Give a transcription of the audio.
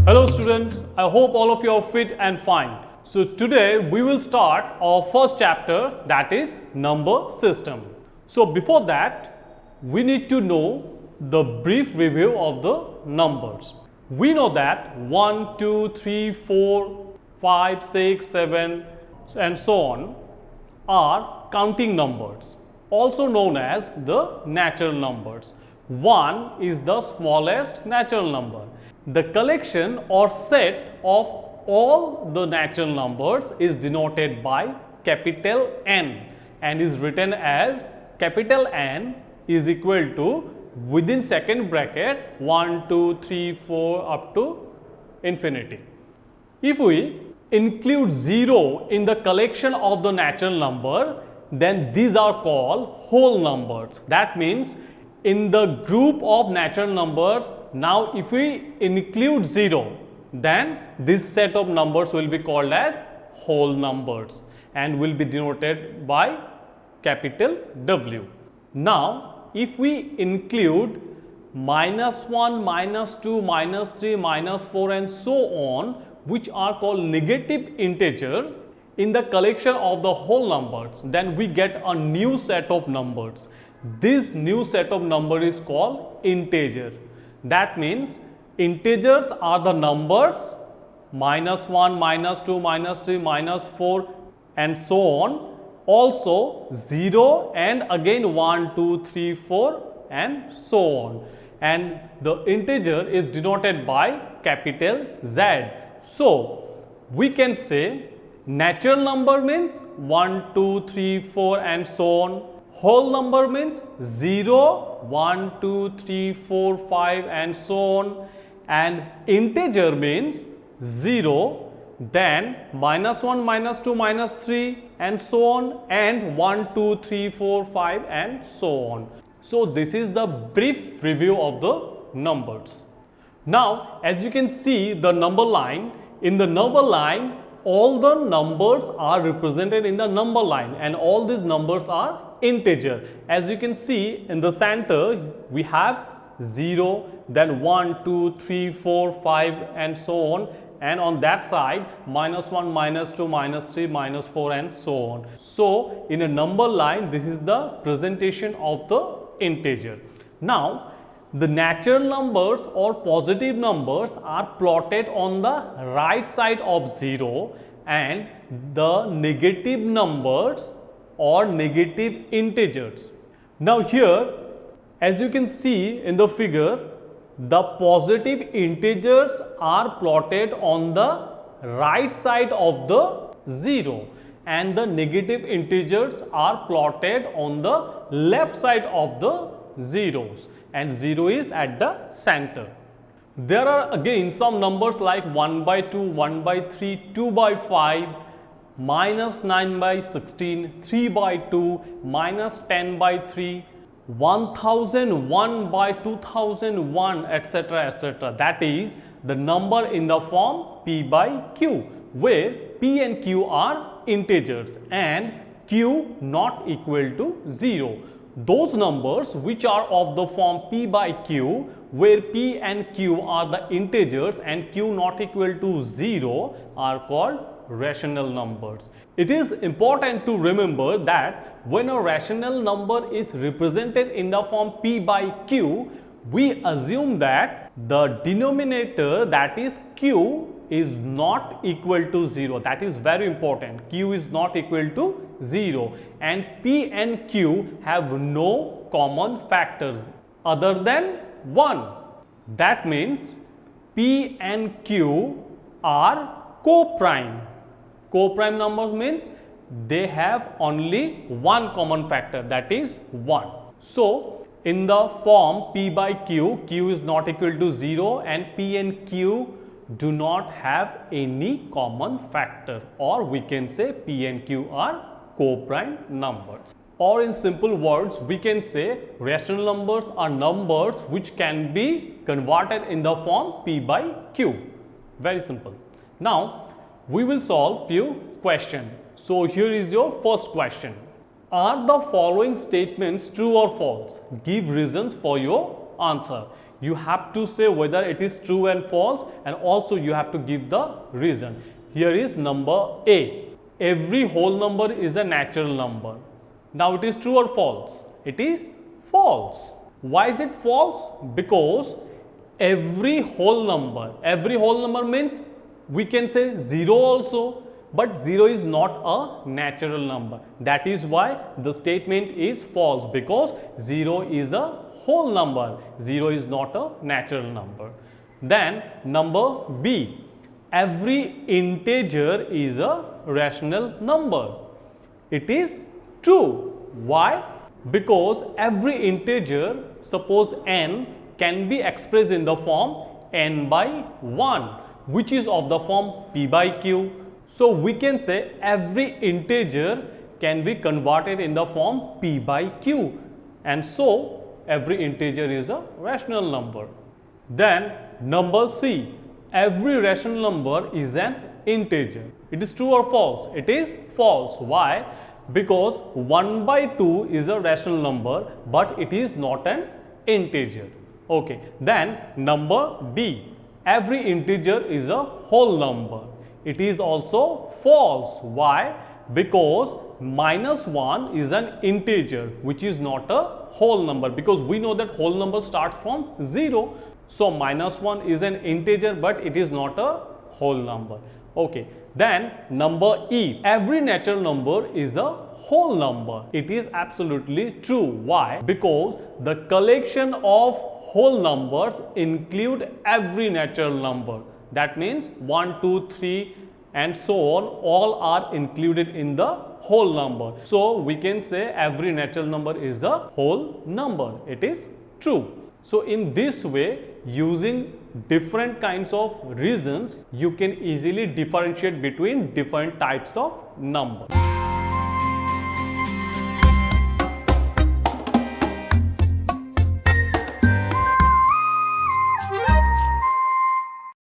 Hello students, I hope all of you are fit and fine. So today we will start our first chapter, that is number system. So before that, we need to know the brief review of the numbers. We know that 1, 2, 3, 4, 5, 6, 7 and so on are counting numbers, also known as the natural numbers. 1 is the smallest natural number. The collection or set of all the natural numbers is denoted by capital N and is written as capital N is equal to within second bracket 1, 2, 3, 4 up to infinity. If we include 0 in the collection of the natural number, then these are called whole numbers. That means in the group of natural numbers, now if we include 0, then this set of numbers will be called as whole numbers and will be denoted by capital W. Now if we include -1, -2, -3, -4 and so on, which are called negative integer in the collection of the whole numbers, then we get a new set of numbers. This new set of number is called integer. That means integers are the numbers -1, -2, -3, -4 and so on. Also 0 and again 1, 2, 3, 4 and so on. And the integer is denoted by capital Z. So we can say natural number means 1, 2, 3, 4 and so on. Whole number means 0, 1, 2, 3, 4, 5 and so on, and integer means 0, then -1, -2, -3 and so on, and 1, 2, 3, 4, 5 and so on. So this is the brief review of the numbers. Now as you can see the number line, in the number line all the numbers are represented in the number line and all these numbers are integer. As you can see in the center we have 0, then 1, 2, 3, 4, 5 and so on, and on that side -1, -2, -3, -4 and so on. So in a number line this is the presentation of the integer. Now the natural numbers or positive numbers are plotted on the right side of 0 and the negative numbers or negative integers. Now here as you can see in the figure, the positive integers are plotted on the right side of the 0 and the negative integers are plotted on the left side of the zeros, and 0 is at the center. There are again some numbers like 1/2, 1/3, 2/5, -9/16, 3/2, -10/3, 1001/2001, etc., etc. That is the number in the form p/q, where p and q are integers and q not equal to 0. Those numbers which are of the form p/q, where p and q are the integers and q not equal to 0, are called rational numbers. It is important to remember that when a rational number is represented in the form p/q, we assume that the denominator, that is q, is not equal to 0. That is very important. Q is not equal to 0 and p and q have no common factors other than 1. That means p and q are co-prime. Co-prime numbers means they have only one common factor, that is 1. So in the form p/q, q is not equal to 0 and p and q do not have any common factor, or we can say p and q are co-prime numbers. Or in simple words we can say rational numbers are numbers which can be converted in the form p/q. Very simple. Now we will solve few questions. So here is your first question. Are the following statements true or false? Give reasons for your answer. you have to say whether it is true and false, and also you have to give the reason. Here is number A. Every whole number is a natural number. Now it is true or false? It is false. Why is it false? Because every whole number means we can say 0 also, but 0 is not a natural number. That is why the statement is false, because 0 is a whole number. 0 is not a natural number. Then number B. Every integer is a rational number. It is true. Why? Because every integer, suppose n, can be expressed in the form n by 1, which is of the form p by q. So we can say every integer can be converted in the form p by q, and so every integer is a rational number. Then number C. Every rational number is an integer. It is true or false? It is false. Why? Because 1 by 2 is a rational number, but it is not an integer. Okay. Then number D. Every integer is a whole number. It is also false. Why? Because -1 is an integer, which is not a whole number, because we know that whole number starts from 0. So -1 is an integer, but it is not a whole number. Okay. Then number E. Every natural number is a whole number. It is absolutely true. Why? Because the collection of whole numbers include every natural number. That means 1, 2, 3 and so on, all are included in the whole number. So we can say every natural number is a whole number. It is true. So in this way, using different kinds of reasons, you can easily differentiate between different types of numbers.